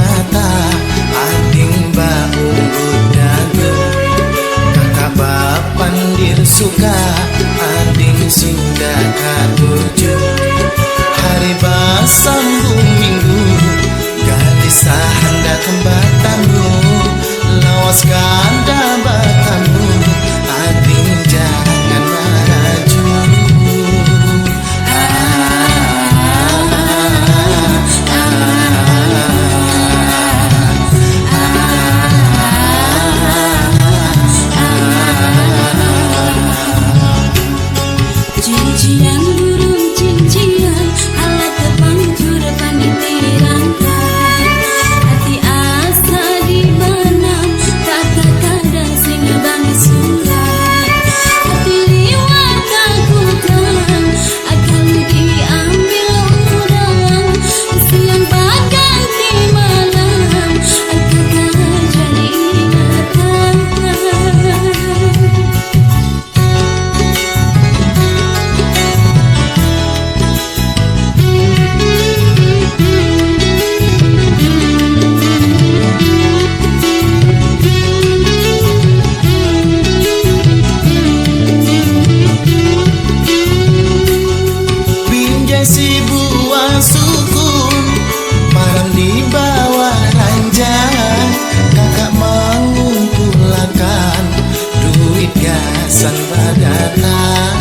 mata ading bau dagu kakak bapandir suka ading sudah kabuju hari basambung minggu gadis sahanda kembatamu lawas ganda batamu ading jangan maraju. Cincian burung cincian alat kepancur panitirangkan hati asa di benam kakak kadang sing bang surat hati liwat kakukan akan diambil orang siang bahkan di malam kakak jadi ingatan. Si buah sukun malam di bawah ranjang kakak mengumpulkan duit gasan badatan.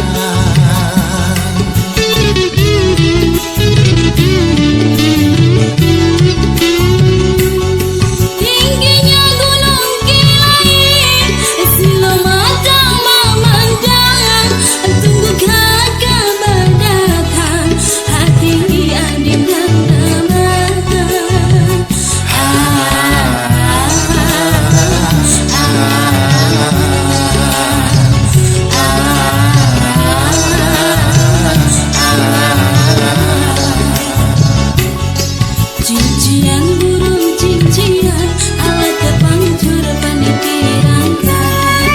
Tingginya gunung Kilai silo matang memandang tunggu kakak berdatang hati ading dan damai. Cincian burung cincian alat kepancur panitirangkan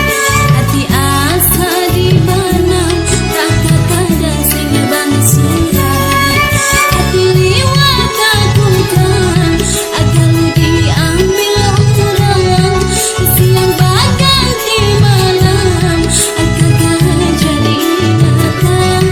hati asa di benam kakak kadang sing bang surat hati liwat kakukan akan diambil orang siang bahkan di malam kakak jadi ingatan.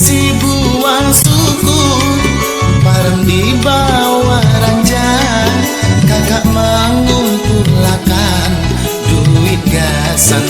Si buah sukun bareng di bawah ranjang kakak mengumpulkan duit gasan